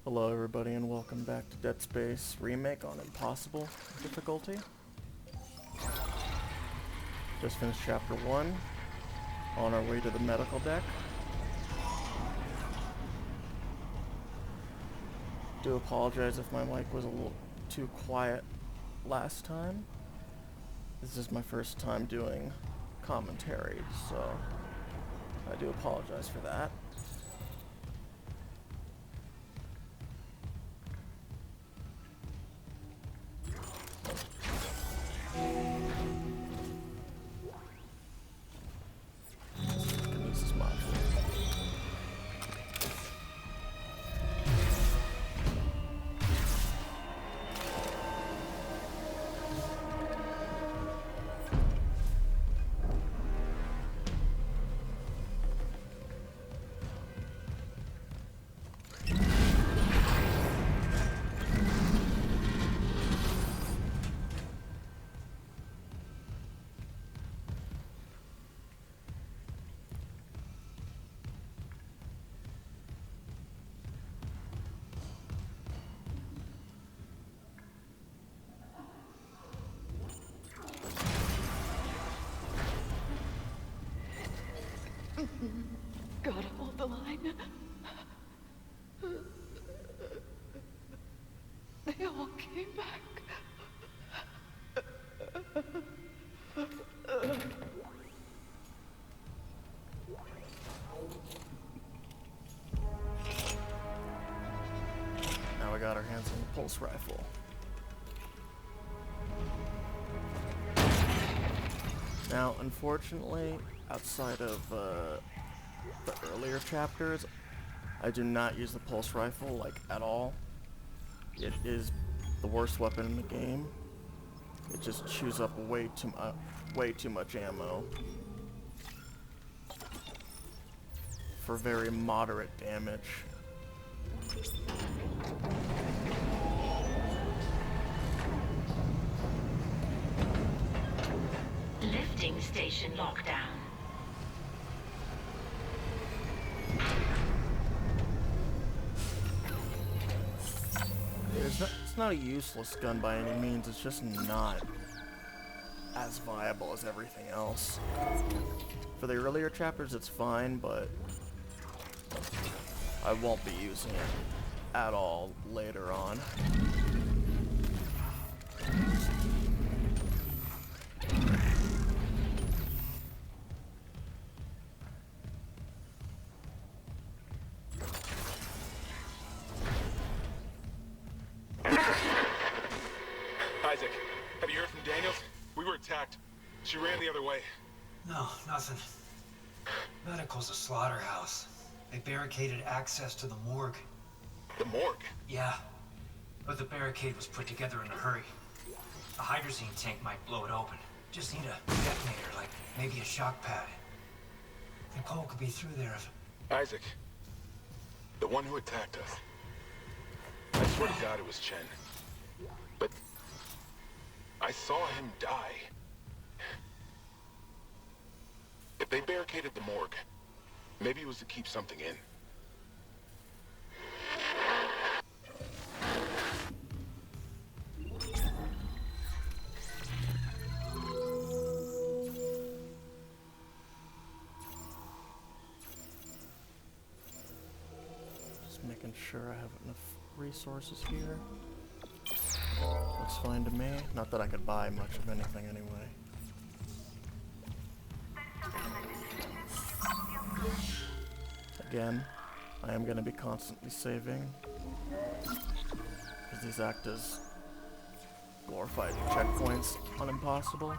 Hello everybody and welcome back to Dead Space Remake on Impossible difficulty. Just finished chapter 1, on our way to the medical deck. Do apologize if my mic was a little too quiet last time. This is my first time doing commentary, so I do apologize for that. Gotta hold the line. They all came back. Now we got our hands on the pulse rifle. Now, unfortunately, outside of the earlier chapters, I do not use the pulse rifle, like, at all. It is the worst weapon in the game. It just chews up way too much ammo for very moderate damage. Lifting station lockdown. It's not a useless gun by any means, it's just not as viable as everything else. For the earlier chapters it's fine, but I won't be using it at all later on. Isaac, have you heard from Daniels? We were attacked. She ran the other way. No, nothing. Medical's a slaughterhouse. They barricaded access to the morgue. The morgue? Yeah, but the barricade was put together in a hurry. A hydrazine tank might blow it open. Just need a detonator, like maybe a shock pad. Nicole could be through there if... Isaac, the one who attacked us. I swear to God it was Chen. But I saw him die. If they barricaded the morgue, maybe it was to keep something in. Just making sure I have enough resources here. Looks fine to me. Not that I could buy much of anything anyway. Again, I am going to be constantly saving, because these act as glorified checkpoints on Impossible.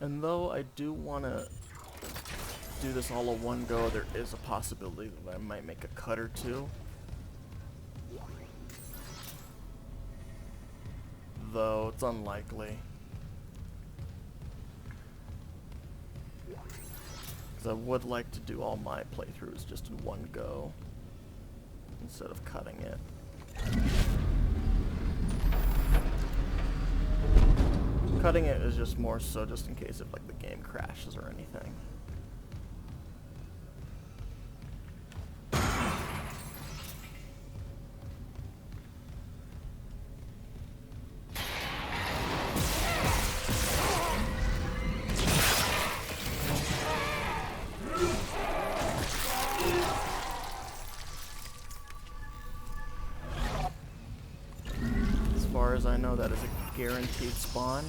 And though I do want to do this all in one go, there is a possibility that I might make a cut or two. Though it's unlikely. Because I would like to do all my playthroughs just in one go, instead of cutting it. Cutting it is just more so just in case if like the game crashes or anything. As far as I know, that is a guaranteed spawn.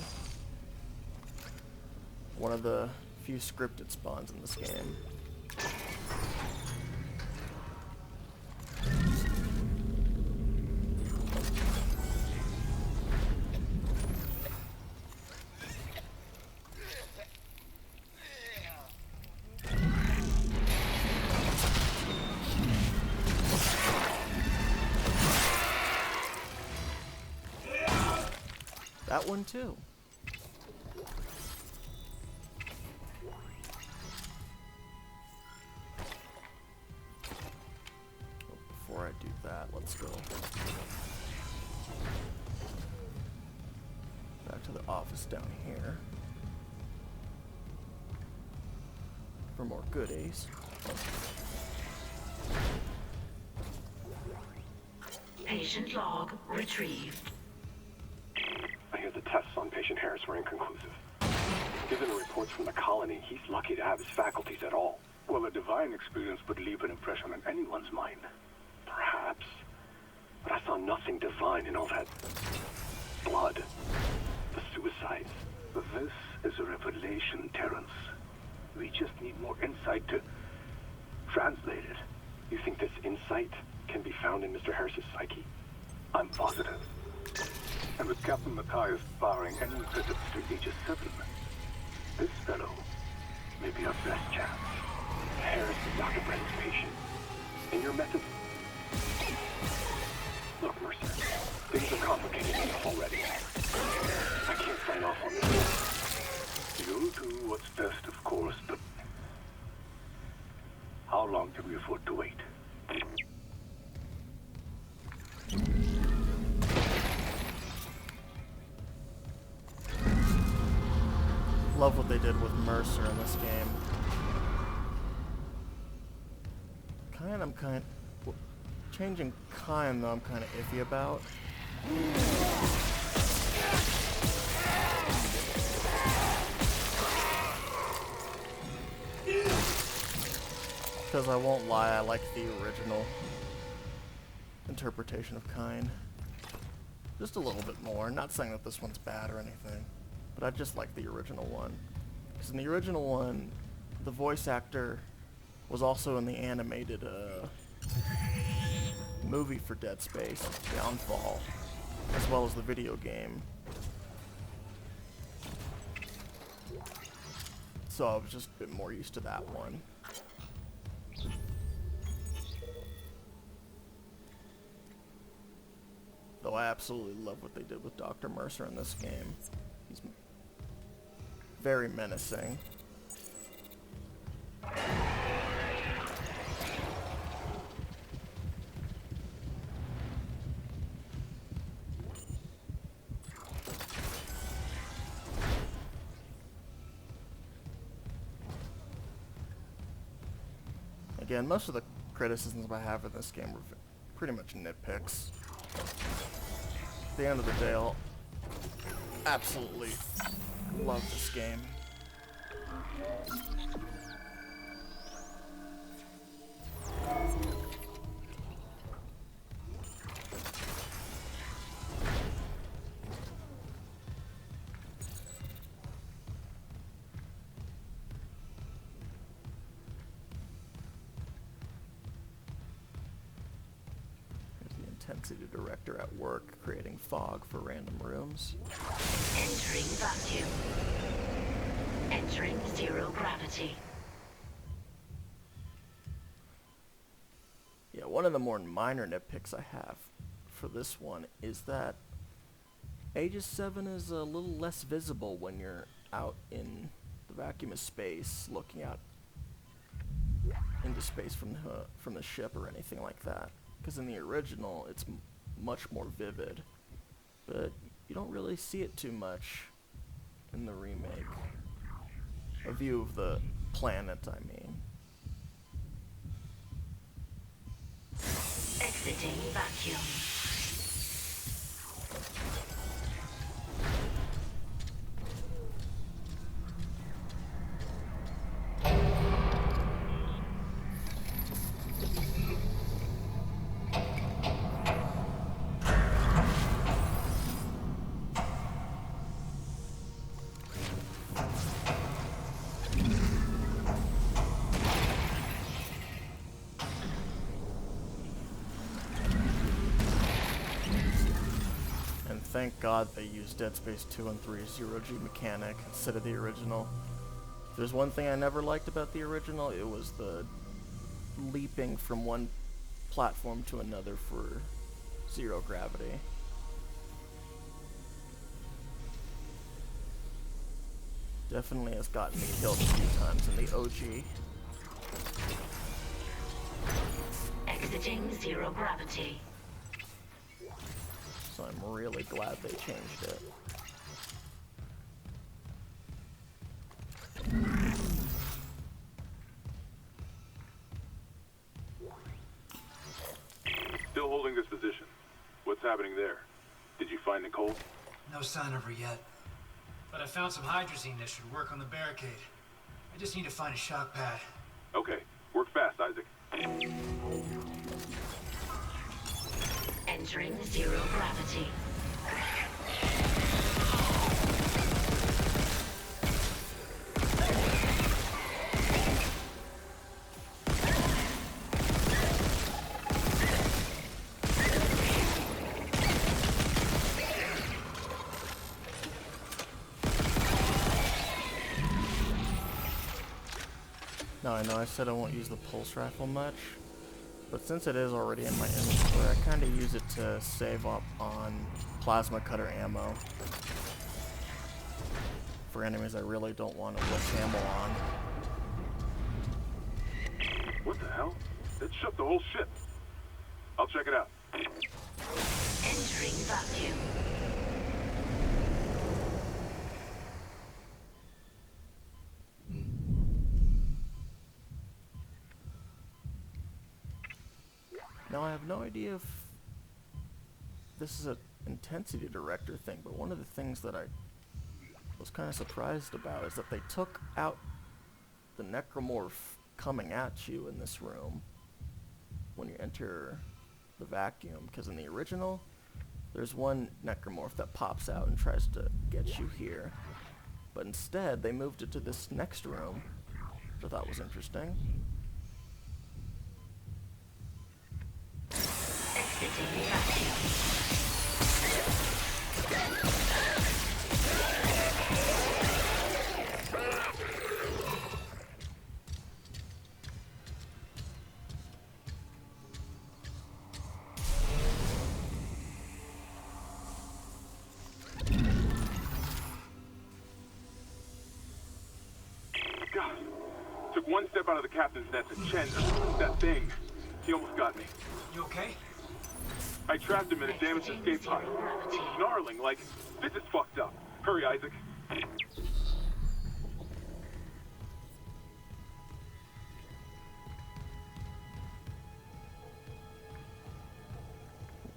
One of the few scripted spawns in this game. That one too. Before I do that, let's go back to the office down here for more goodies. Patient log retrieved. I hear the tests on patient Harris were inconclusive. Given the reports from the colony, he's lucky to have his faculties at all. Well, a divine experience would leave an impression on anyone's mind. Perhaps. But I saw nothing divine in all that blood. The suicides. This is a revelation, Terrence. We just need more insight to translate it. You think this insight can be found in Mr. Harris's psyche? I'm positive. And with Captain Matthias barring any visits to Aegis 7, this fellow may be our best chance. Harris is Dr. Brennan's patient. And your method... Look, Mercer, things are complicated enough already. I can't sign off on this. You'll do what's best, of course, but how long can we afford to wait? Love what they did with Mercer in this game. Changing Kine though I'm kind of iffy about. Because I won't lie, I like the original interpretation of Kine. Just a little bit more. Not saying that this one's bad or anything, but I just like the original one. Because in the original one, the voice actor was also in the animated movie for Dead Space, Downfall, as well as the video game. So I was just a bit more used to that one. Though I absolutely love what they did with Dr. Mercer in this game. He's very menacing. Again, most of the criticisms I have of this game were pretty much nitpicks. At the end of the day, I'll absolutely love this game. Intensity director at work creating fog for random rooms. Entering vacuum. Entering zero gravity. Yeah, one of the more minor nitpicks I have for this one is that Aegis 7 is a little less visible when you're out in the vacuum of space, looking out into space from the ship or anything like that. Because in the original, it's much more vivid, but you don't really see it too much in the remake. A view of the planet, I mean. Exiting vacuum. Thank God they used Dead Space 2 and 3's zero-G mechanic instead of the original. If there's one thing I never liked about the original, it was the leaping from one platform to another for zero gravity. Definitely has gotten me killed a few times in the OG. Exiting zero gravity. So I'm really glad they changed it. Still holding this position. What's happening there? Did you find Nicole? No sign of her yet. But I found some hydrazine that should work on the barricade. I just need to find a shock pad. Okay. Work fast, Isaac. Entering zero gravity. Now I know I said I won't use the pulse rifle much, but since it is already in my inventory, I kind of use it to save up on plasma cutter ammo for enemies I really don't want to waste ammo on. What the hell? It shut the whole ship. I'll check it out. Entering vacuum. Now I have no idea if this is an intensity director thing, but one of the things that I was kind of surprised about is that they took out the necromorph coming at you in this room when you enter the vacuum, because in the original there's one necromorph that pops out and tries to get you here, but instead they moved it to this next room, which I thought was interesting. Exiting vacuum. God. Took one step out of the captain's nest and Chen, that thing, he almost got me. You okay? I trapped him in a damaged escape pod. He's snarling like, this is fucked up. Hurry, Isaac.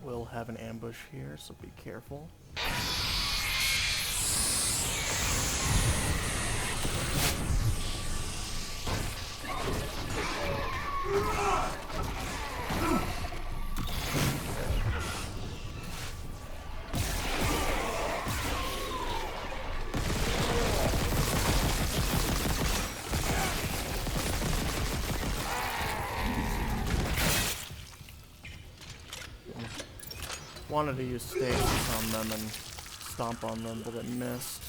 We'll have an ambush here, so be careful. Wanted to use stasis on them and stomp on them, but it missed.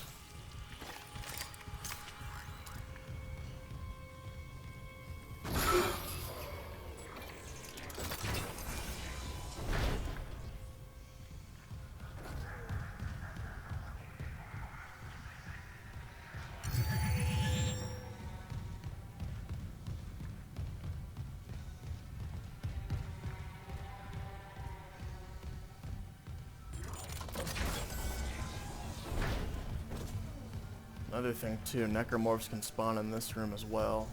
Another thing too, necromorphs can spawn in this room as well.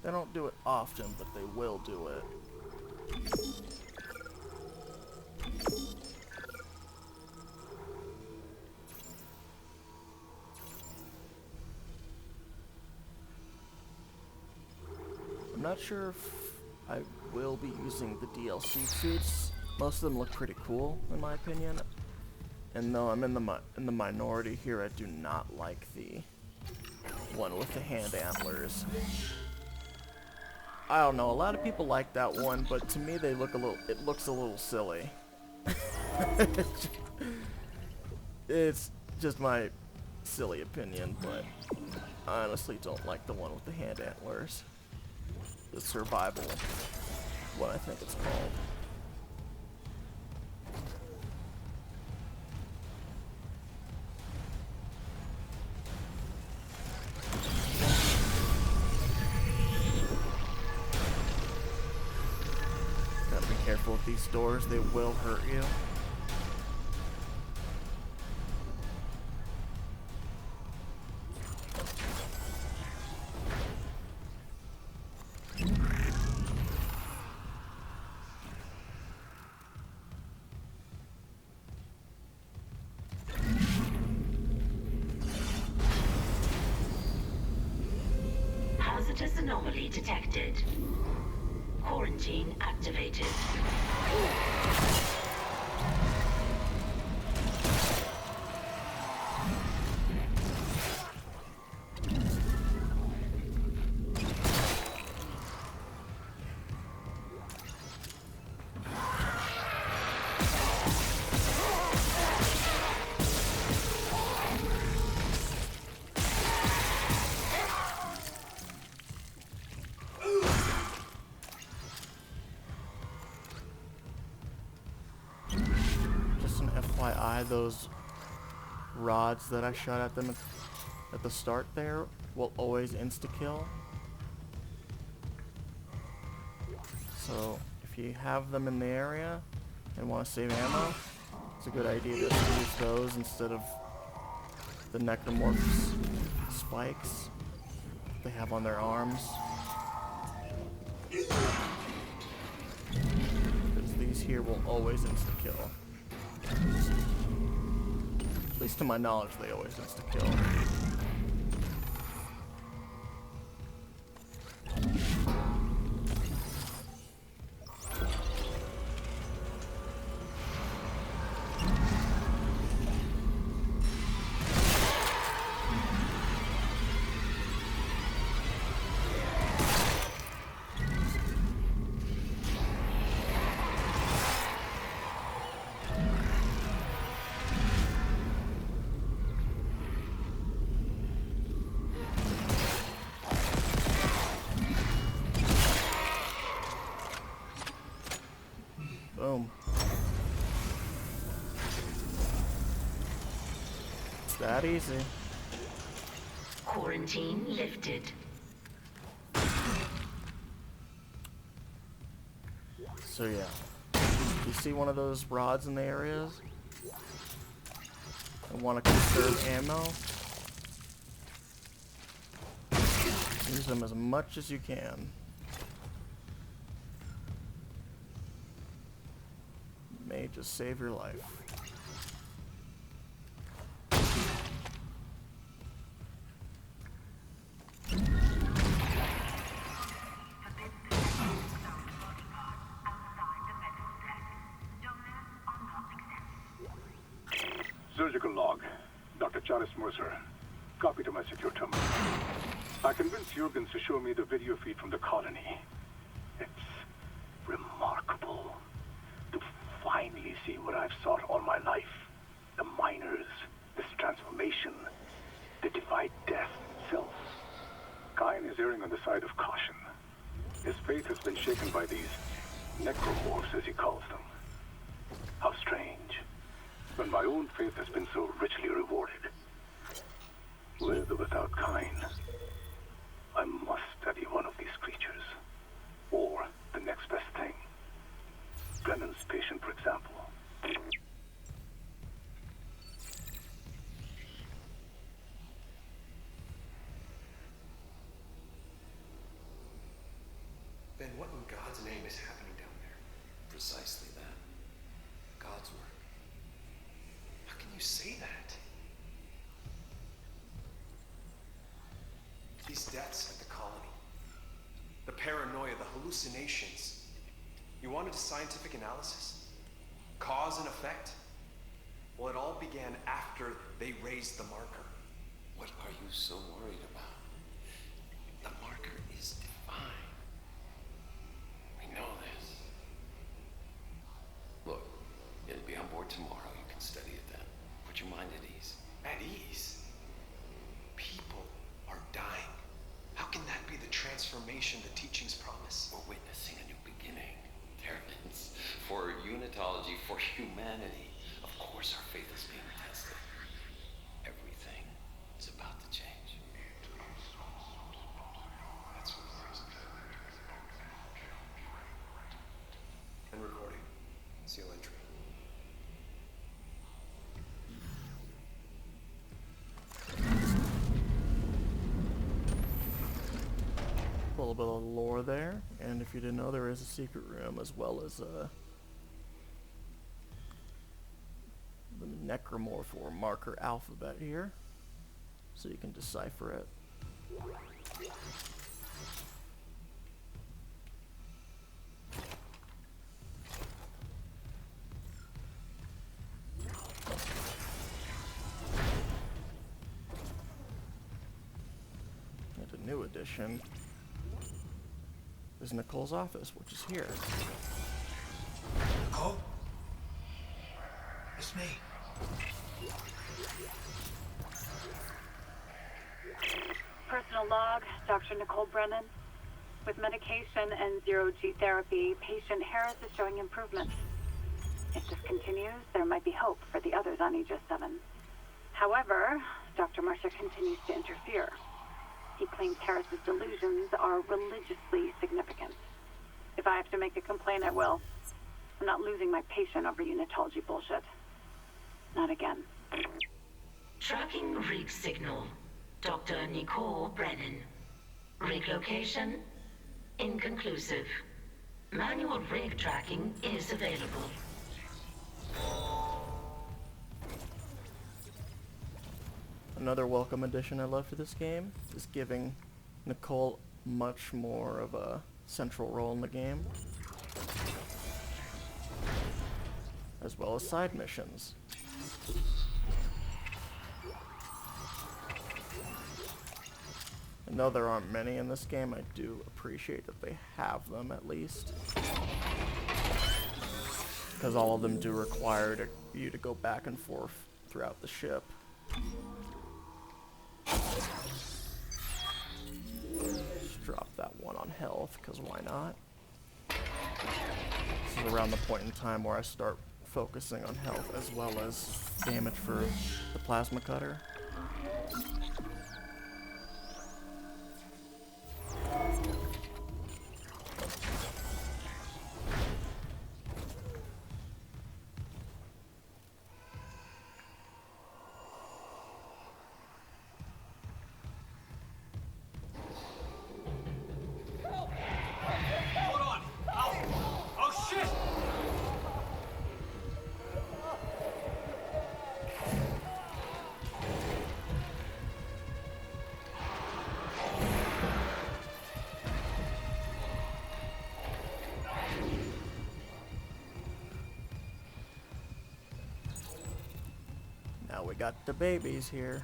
They don't do it often, but they will do it. I'm not sure if I will be using the DLC suits. Most of them look pretty cool, in my opinion. And though I'm in the minority here, I do not like the one with the hand antlers. I don't know. A lot of people like that one, but to me, they look a little. It looks a little silly. It's just my silly opinion, but I honestly don't like the one with the hand antlers. The survival, what I think it's called. Gotta be careful with these doors, they will hurt you. Hazardous anomaly detected. Quarantine activated. FYI, those rods that I shot at them at the start there will always insta-kill. So if you have them in the area and want to save ammo, it's a good idea to use those instead of the necromorphs spikes they have on their arms. Because these here will always insta-kill. At least to my knowledge, they always insta-kill. Boom. It's that easy. Quarantine lifted. So yeah, you see one of those rods in the areas and want to conserve ammo, use them as much as you can. May just save your life. Surgical log. Dr. Charis Mercer. Copy to my secure terminal. I convinced Jurgens to show me the video feed from the colony. It's remarkable to finally see what I've sought all my life. The miners, this transformation, the divide death itself. Kain is erring on the side of caution. His faith has been shaken by these necromorphs, as he calls them. How strange. When my own faith has been so richly rewarded. With or without Kain, I must study one of these creatures. Or the next best thing. precisely that. God's work. How can you say that? These deaths at the colony, the paranoia, the hallucinations. You wanted a scientific analysis? Cause and effect? Well, it all began after they raised the marker. What are you so worried about? The marker is divine. We know this. Look, it'll be on board tomorrow. You can study it then. Put your mind at ease. At ease? People are dying. How can that be the transformation the teachings promise? We're witnessing a new beginning. Terrans. For unitology, for humanity. Of course our faith is being tested. Everything is about to change. That's what it is. And recording. Seal entry. A little bit of lore there, and if you didn't know, there is a secret room as well as the necromorph or marker alphabet here, so you can decipher it. And a new addition is Nicole's office, which is here. Nicole? It's me. Personal log, Dr. Nicole Brennan. With medication and zero-G therapy, patient Harris is showing improvements. If this continues, there might be hope for the others on Aegis 7. However, Dr. Marcia continues to interfere. He claims Harris's delusions are religiously significant. If I have to make a complaint, I will. I'm not losing my patient over unitology bullshit. Not again. Tracking rig signal. Dr. Nicole Brennan. Rig location? Inconclusive. Manual rig tracking is available. Another welcome addition I love to this game is giving Nicole much more of a central role in the game, as well as side missions. I know there aren't many in this game. I do appreciate that they have them at least, because all of them do require you to go back and forth throughout the ship. Just drop that one on health, because why not? This is around the point in time where I start focusing on health as well as damage for the plasma cutter. Hold on! Ow! Oh, shit! Now we got the babies here.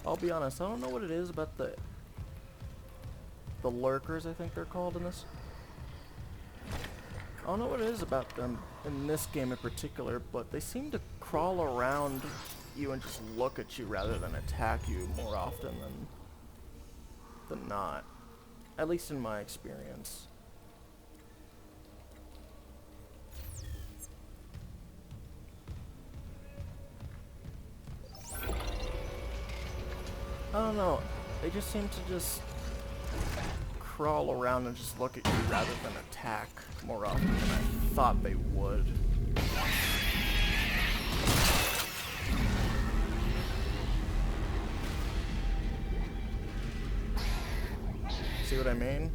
I'll be honest, I don't know what it is about the lurkers, I think they're called in this. I don't know what it is about them in this game in particular, but they seem to crawl around you and just look at you rather than attack you more often than not. At least in my experience. I don't know, they just seem to just crawl around and just look at you rather than attack more often than I thought they would. See what I mean?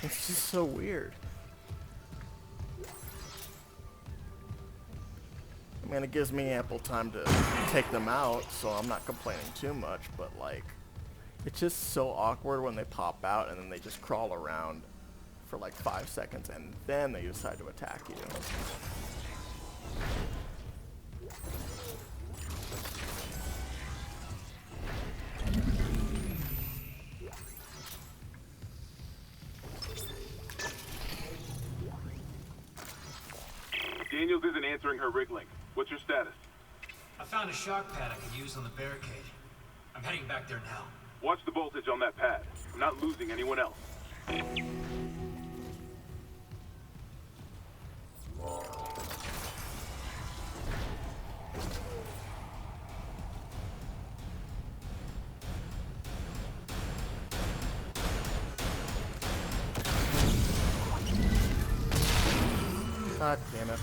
It's just so weird. I mean, it gives me ample time to take them out, so I'm not complaining too much, but like, it's just so awkward when they pop out and then they just crawl around for like 5 seconds and then they decide to attack you. Daniels isn't answering her rig link. What's your status? I found a shock pad I could use on the barricade. I'm heading back there now. Watch the voltage on that pad. I'm not losing anyone else. God damn it.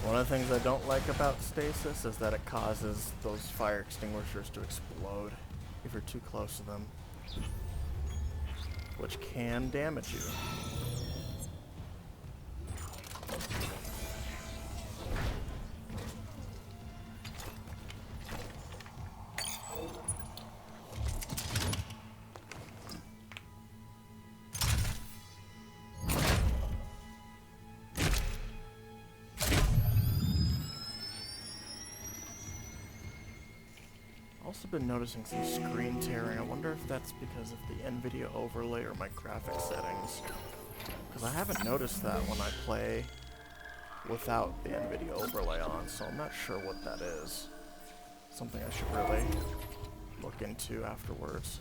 One of the things I don't like about stasis is that it causes those fire extinguishers to explode if you're too close to them, which can damage you. Also been noticing some screen tearing. I wonder if that's because of the NVIDIA overlay or my graphic settings. Because I haven't noticed that when I play without the NVIDIA overlay on, so I'm not sure what that is. Something I should really look into afterwards.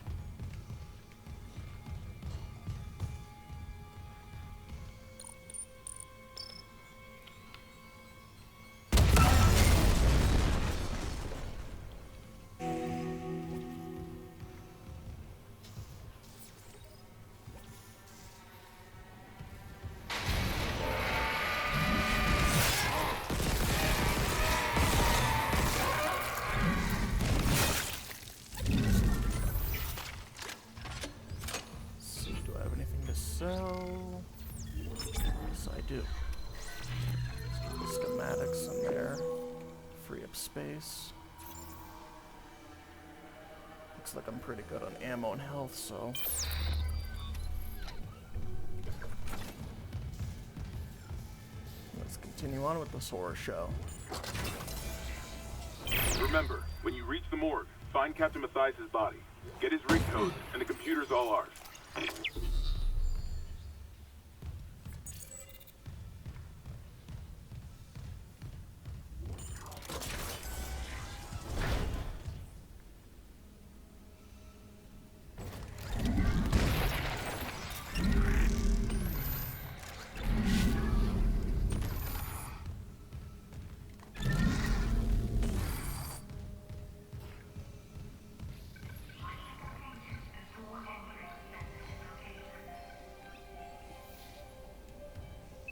So, yes I do. Let's get the schematics in there. Free up space. Looks like I'm pretty good on ammo and health, so. Let's continue on with this horror show. Remember, when you reach the morgue, find Captain Mathias' body. Get his rig code, and the computer's all ours.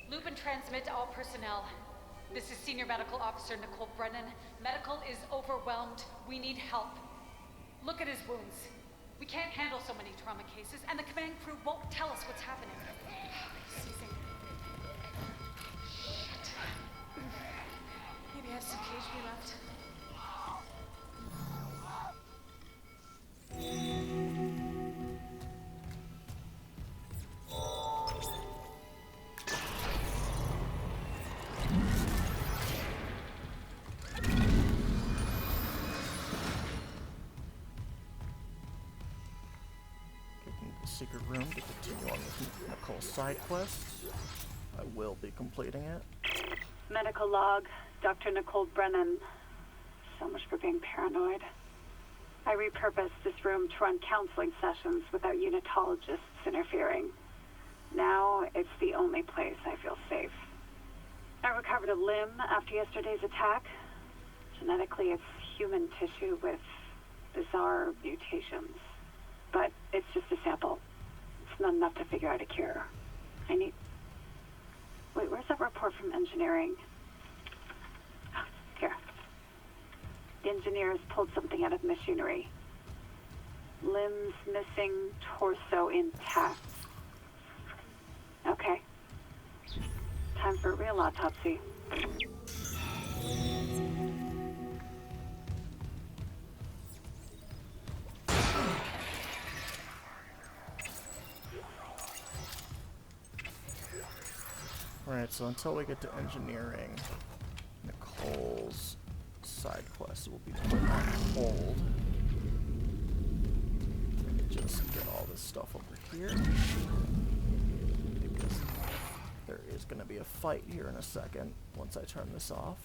Loop and transmit to all personnel. This is Senior Medical Officer Nicole Brennan. Medical is overwhelmed. We need help. Look at his wounds. We can't handle so many trauma cases, and the command crew won't tell us what's happening. Seizing. Shit. Maybe I have some KHP left. Secret room to continue on with Nicole's side quest. I will be completing it. Medical log, Dr. Nicole Brennan. So much for being paranoid. I repurposed this room to run counseling sessions without unitologists interfering. Now it's the only place I feel safe. I recovered a limb after yesterday's attack. Genetically, it's human tissue with bizarre mutations. But it's just a sample. It's not enough to figure out a cure. I need... Wait, where's that report from engineering? Here. The engineers pulled something out of machinery. Limbs missing, torso intact. Okay. Time for a real autopsy. Alright, so until we get to engineering, Nicole's side quest will be put on hold. Let me just get all this stuff over here. Because there is going to be a fight here in a second once I turn this off.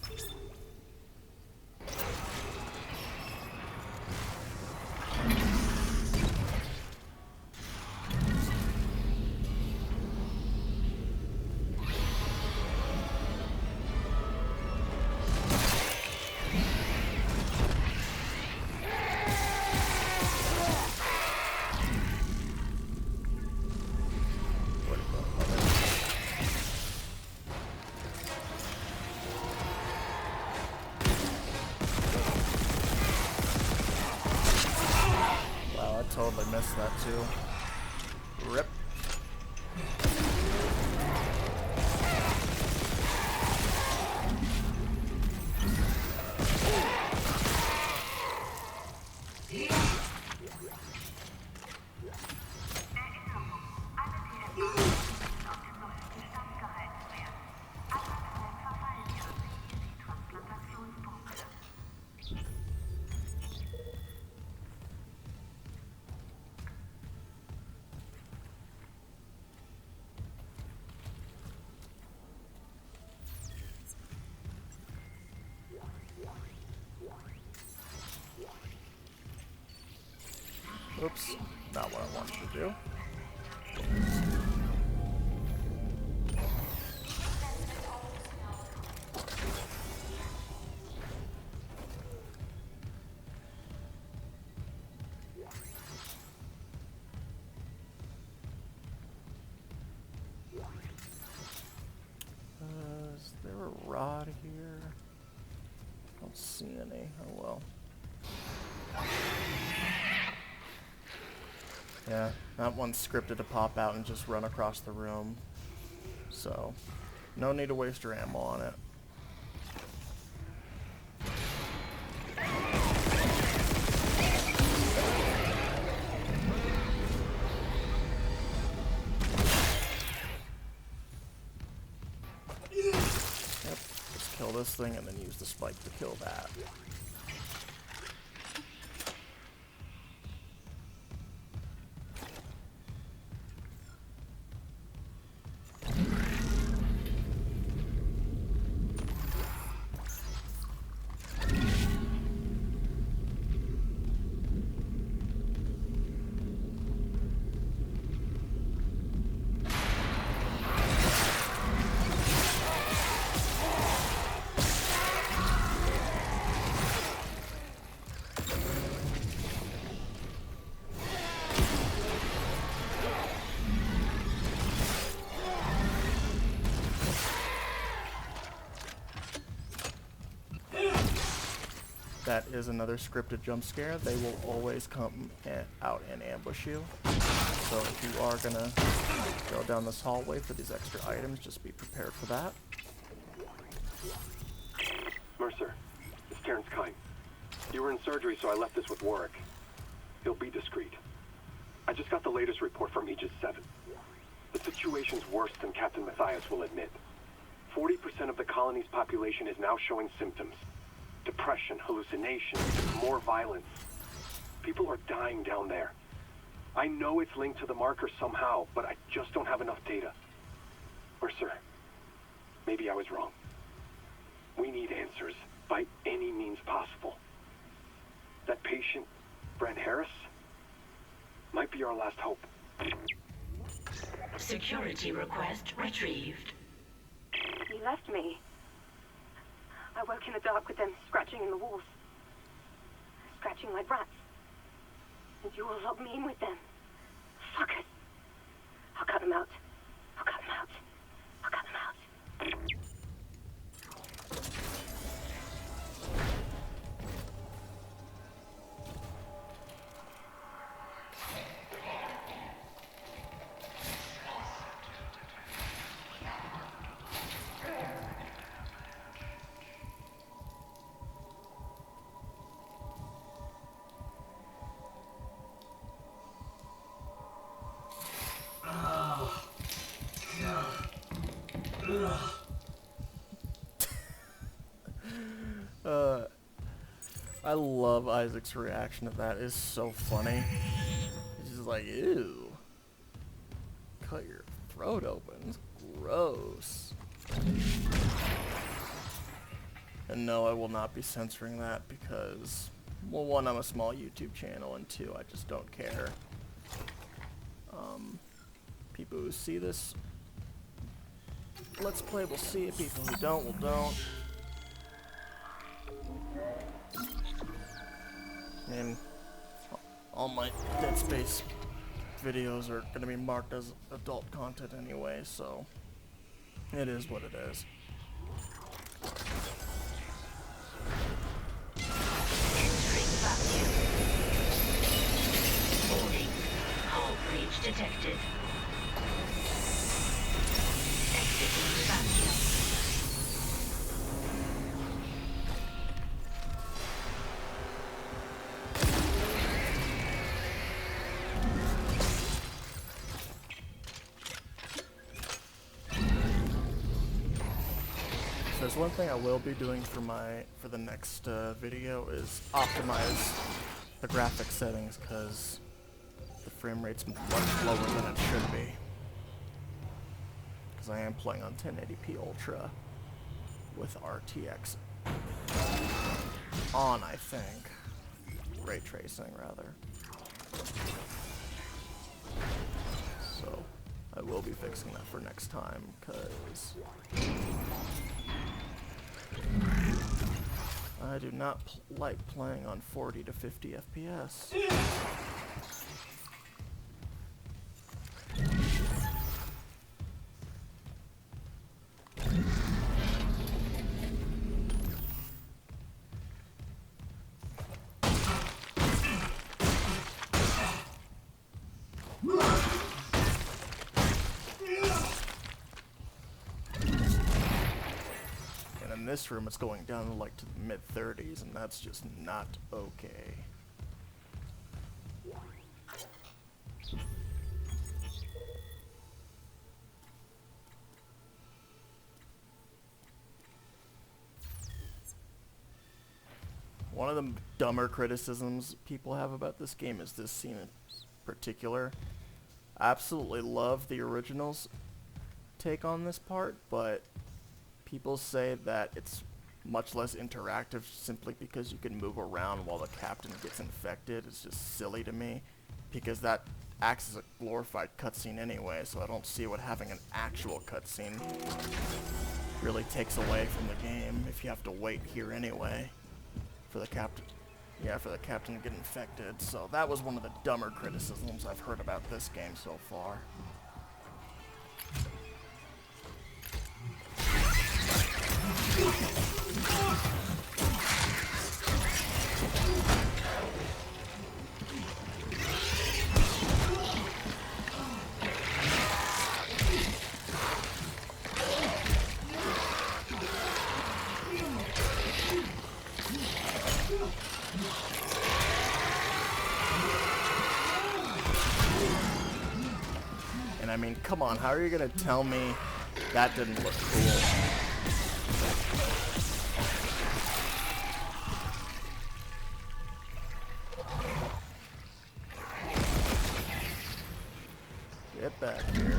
Totally missed that too. Rip. Oops, not what I wanted to do. Is there a rod here? I don't see any. Oh well. Yeah, that one's scripted to pop out and just run across the room. So, no need to waste your ammo on it. Yep, just kill this thing and then use the spike to kill that. That is another scripted jump scare. They will always come out and ambush you. So if you are gonna go down this hallway for these extra items, just be prepared for that. Mercer, it's Terrence Kine. You were in surgery, so I left this with Warwick. He'll be discreet. I just got the latest report from Aegis 7. The situation's worse than Captain Matthias will admit. 40% of the colony's population is now showing symptoms. Depression, hallucinations, more violence. People are dying down there. I know it's linked to the marker somehow, but I just don't have enough data. Mercer, maybe I was wrong. We need answers by any means possible. That patient, Brent Harris, might be our last hope. Security request retrieved. He left me. I woke in the dark with them scratching in the walls. Scratching like rats. And you all locked me in with them. Fuckers. I'll cut them out. I'll cut them out. I'll cut them out. I love Isaac's reaction to that. It's so funny. He's just like, ew. Cut your throat open. It's gross. And no, I will not be censoring that because, well, one, I'm a small YouTube channel, and two, I just don't care. People who see this Let's Play will see it. People who don't will don't. I mean, all my Dead Space videos are going to be marked as adult content anyway, so it is what it is. Entering vacuum. Warning. Hull breach detected. Exiting vacuum. There's one thing I will be doing for the next video is optimize the graphic settings because the frame rate's much lower than it should be. Because I am playing on 1080p Ultra with RTX on, I think. Ray tracing, rather. So I will be fixing that for next time because I do not like playing on 40 to 50 FPS. In this room, it's going down like to the mid-30s, and that's just not okay. One of the dumber criticisms people have about this game is this scene in particular. I absolutely love the original's take on this part, but people say that it's much less interactive simply because you can move around while the captain gets infected. It's just silly to me because that acts as a glorified cutscene anyway, so I don't see what having an actual cutscene really takes away from the game if you have to wait here anyway for the captain. Yeah, for the captain to get infected. So that was one of the dumber criticisms I've heard about this game so far. And I mean, come on, how are you gonna tell me that didn't look cool? Get back here.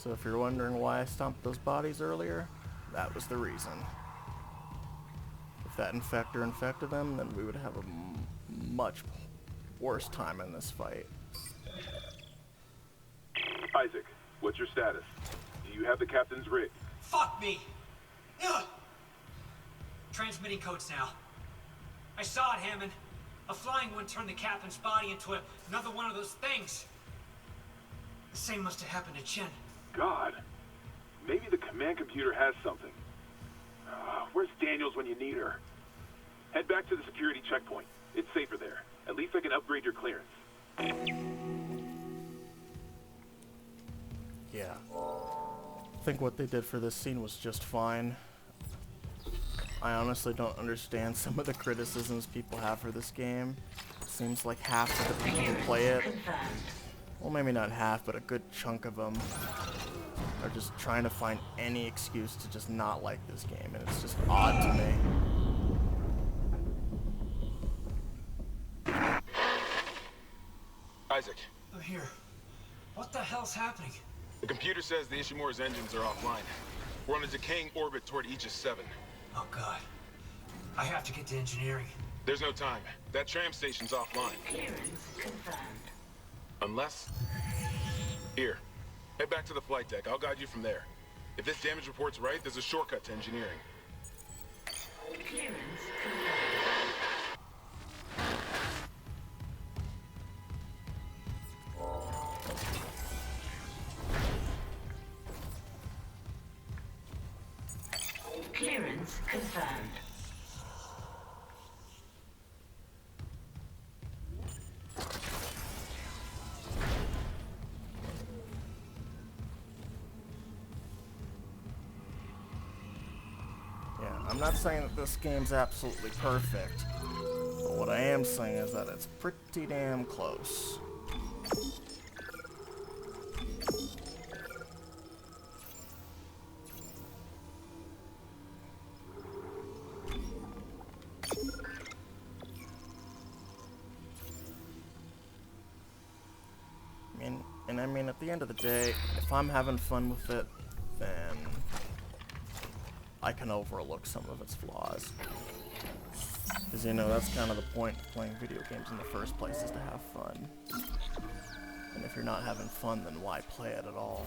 So if you're wondering why I stomped those bodies earlier, that was the reason. If that infector infected them, then we would have a much worse time in this fight. Isaac, what's your status? Do you have the captain's rig? Fuck me! Ugh. Transmitting codes now. I saw it, Hammond. A flying one turned the captain's body into another one of those things. The same must have happened to Chen. God. Maybe the command computer has something. Where's Daniels when you need her? Head back to the security checkpoint. It's safer there. At least I can upgrade your clearance. Yeah. I think what they did for this scene was just fine. I honestly don't understand some of the criticisms people have for this game. It seems like half of the people who play it, well, maybe not half, but a good chunk of them are just trying to find any excuse to just not like this game, and it's just odd to me. Isaac, I'm here. What the hell's happening? the computer says the Ishimura's engines are offline. We're on a decaying orbit toward Aegis 7. Oh god. I have to get to engineering. There's no time. That tram station's offline. Clearance confirmed. Unless... Here. Head back to the flight deck. I'll guide you from there. If this damage report's right, there's a shortcut to engineering. Clearance confirmed. Clearance confirmed. Yeah, I'm not saying that this game's absolutely perfect, but what I am saying is that it's pretty damn close. I mean, at the end of the day, if I'm having fun with it, then I can overlook some of its flaws. Because, you know, that's kind of the point of playing video games in the first place, is to have fun. And if you're not having fun, then why play it at all?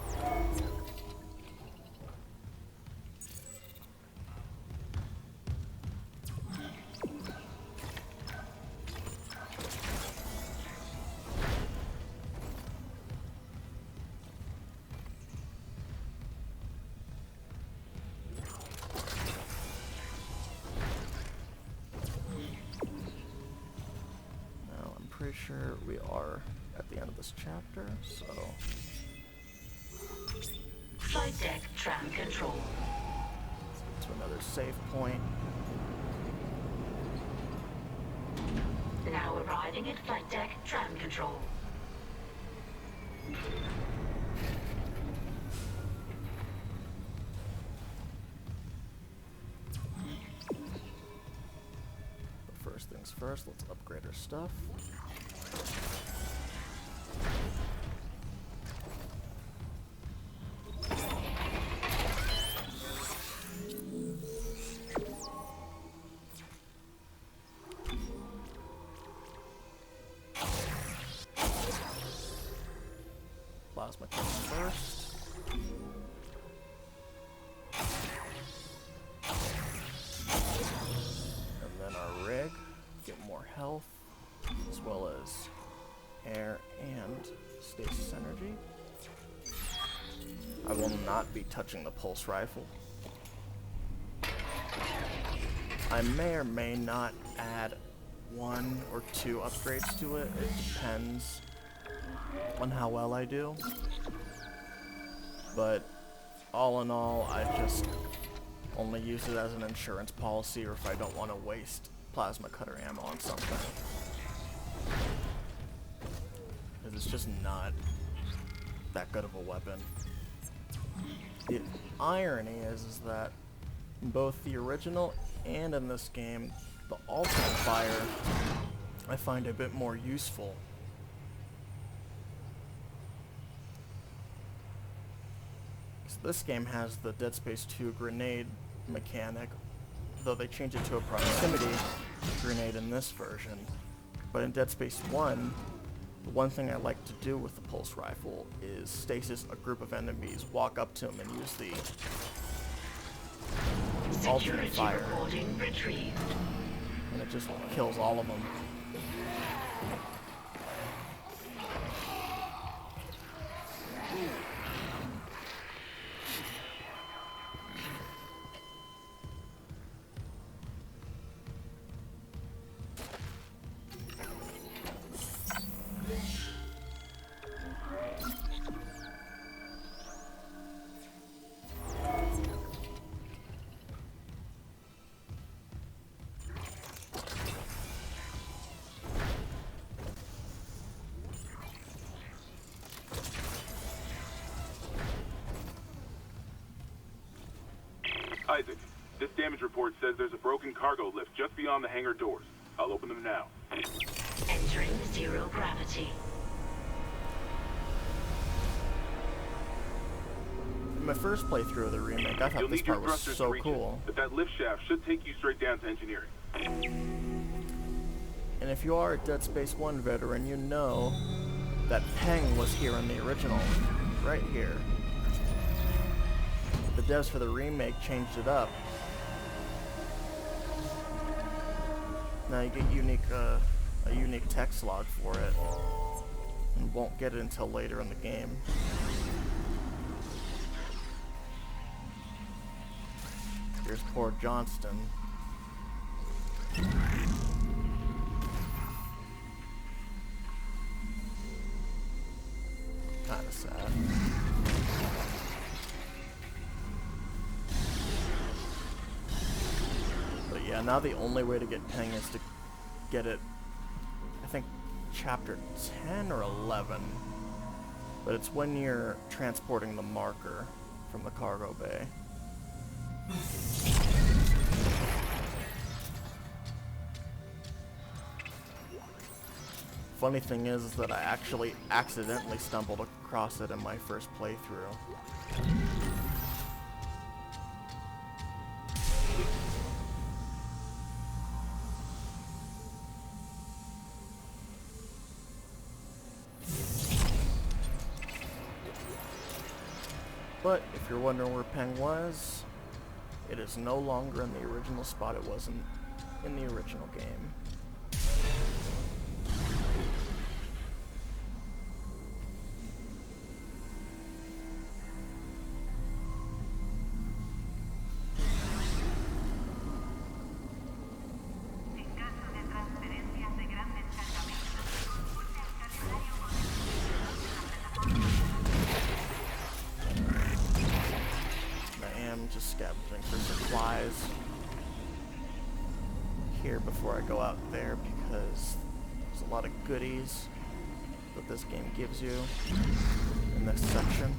Pretty sure we are at the end of this chapter, so... Flight deck tram control. To another save point. Now arriving at flight deck tram control. But first things first, let's upgrade our stuff. Plasma comes first. And then our rig, get more health, as well as air and stasis energy. I will not be touching the pulse rifle. I may or may not add 1 or 2 upgrades to it. It depends on how well I do. But all in all, I just only use it as an insurance policy, or if I don't want to waste plasma cutter ammo on something. It's just not that good of a weapon. The irony is that both the original and in this game, the alternate fire I find a bit more useful. this game has the Dead Space 2 grenade mechanic, though they changed it to a proximity grenade in this version. But in Dead Space 1, the one thing I like to do with the pulse rifle is stasis a group of enemies, walk up to them, and use the alternate fire. And it just kills all of them. Isaac, this damage report says there's a broken cargo lift just beyond the hangar doors. I'll open them now. Entering zero gravity. In my first playthrough of the remake, I thought this part was so cool. But that lift shaft should take you straight down to engineering. And if you are a Dead Space 1 veteran, you know that Peng was here in the original, right here. The devs for the remake changed it up. Now you get a unique text log for it, and won't get it until later in the game. Here's poor Johnston. Kinda sad. But yeah, now the only way to get Peng is to get it, I think, chapter 10 or 11. But it's when you're transporting the marker from the cargo bay. Funny thing is that I actually accidentally stumbled across it in my first playthrough. But if you're wondering where Peng was, it is no longer in the original spot it was in the original game. Just scavenging for supplies here before I go out there, because there's a lot of goodies that this game gives you in this section.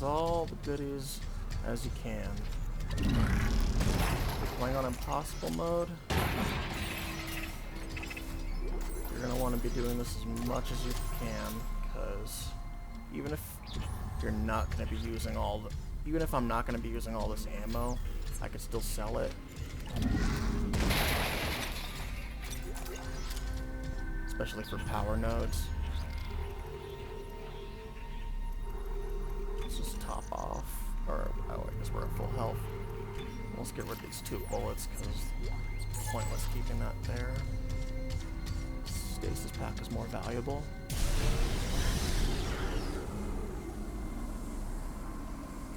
All the goodies as you can. If you're playing on impossible mode, you're gonna want to be doing this as much as you can, because even if you're not gonna be using even if I'm not gonna be using all this ammo, I could still sell it. Especially for power nodes. Top off, or oh, I guess we're at full health. Let's get rid of these 2 bullets because it's pointless keeping that there. Stasis pack is more valuable.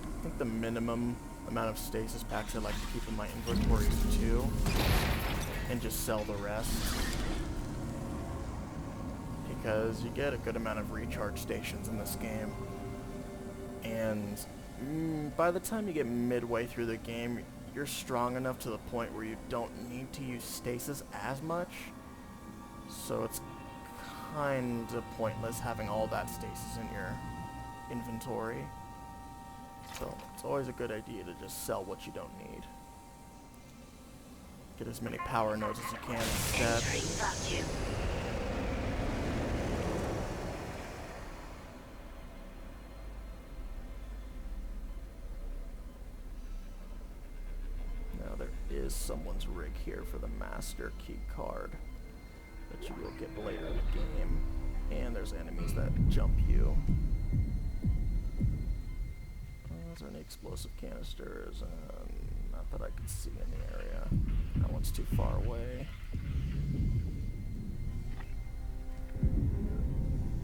I think the minimum amount of stasis packs I like to keep in my inventory is 2, and just sell the rest. Because you get a good amount of recharge stations in this game, and by the time you get midway through the game, you're strong enough to the point where you don't need to use stasis as much, so it's kind of pointless having all that stasis in your inventory. So it's always a good idea to just sell what you don't need. Get as many power nodes as you can instead. Now there is someone's rig here for the master key card that you will get later in the game. And there's enemies that jump you. Is there any explosive canisters? Not that I can see in the area. That one's too far away.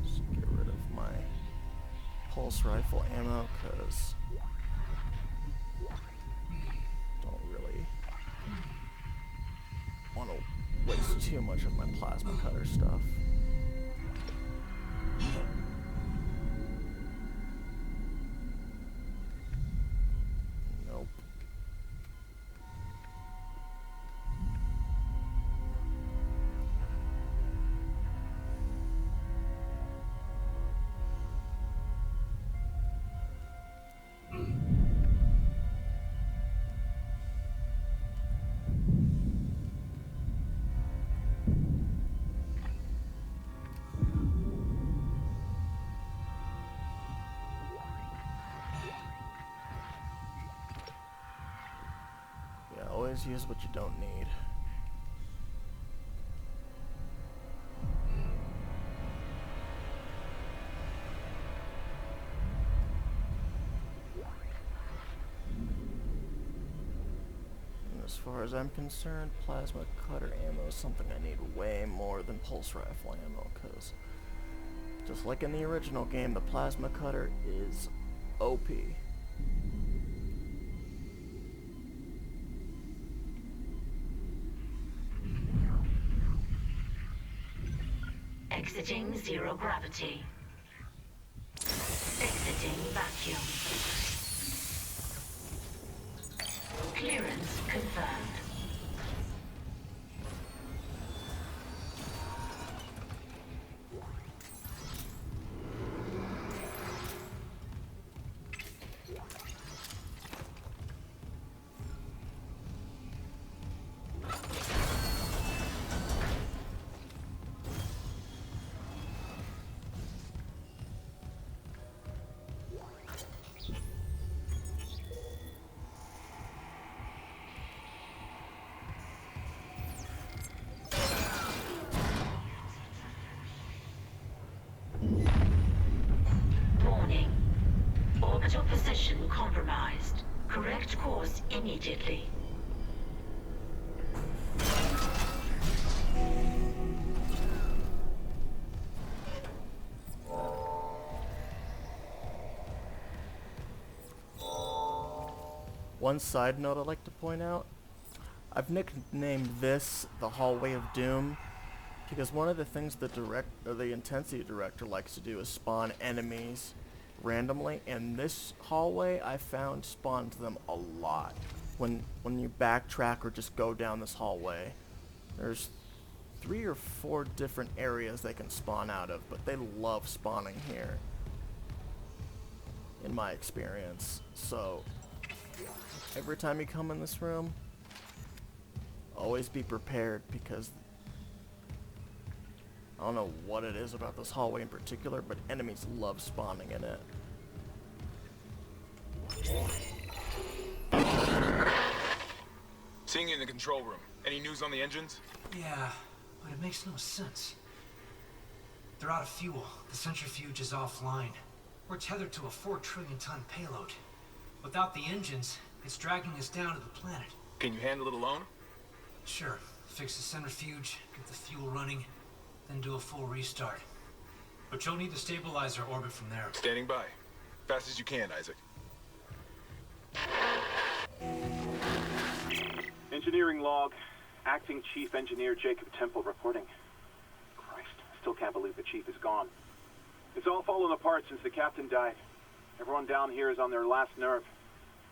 Just get rid of my pulse rifle ammo, because don't really want to waste too much of my plasma cutter stuff. Always use what you don't need. And as far as I'm concerned, plasma cutter ammo is something I need way more than pulse rifle ammo, because just like in the original game, the plasma cutter is OP. Exiting zero gravity. Exiting vacuum. Clearance confirmed. Orbital position compromised. Correct course immediately. One side note I'd like to point out, I've nicknamed this the Hallway of Doom because one of the things the intensity director likes to do is spawn enemies randomly, and this hallway I found spawns them a lot. When you backtrack or just go down this hallway, there's 3 or 4 different areas they can spawn out of, but they love spawning here, in my experience. So every time you come in this room, always be prepared, because I don't know what it is about this hallway in particular, but enemies love spawning in it. Seeing you in the control room. Any news on the engines? Yeah, but it makes no sense. They're out of fuel. The centrifuge is offline. We're tethered to a 4 trillion ton payload. Without the engines, It's dragging us down to the planet. Can you handle it alone? Sure. Fix the centrifuge, get the fuel running, then do a full restart. But you'll need to stabilize our orbit from there. Standing by. Fast as you can, Isaac. Engineering log. Acting Chief Engineer Jacob Temple reporting. Christ, I still can't believe the Chief is gone. It's all fallen apart since the captain died. Everyone down here is on their last nerve.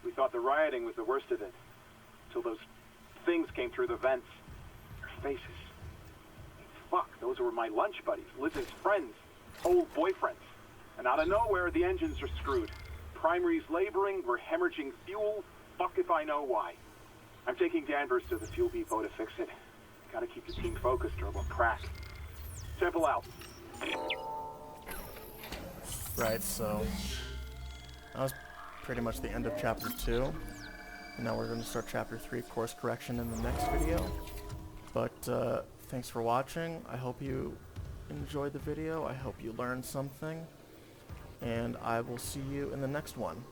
We thought the rioting was the worst of it. Till those things came through the vents. Their faces. Fuck, those were my lunch buddies, Liz's friends, old boyfriends. And out of nowhere, the engines are screwed. Primary's laboring, we're hemorrhaging fuel. Fuck if I know why. I'm taking Danvers to the fuel depot to fix it. Gotta keep the team focused or we'll crack. Temple out. Right, so that was pretty much the end of chapter 2. And now we're going to start chapter 3, course correction, in the next video. But thanks for watching. I hope you enjoyed the video. I hope you learned something. And I will see you in the next one.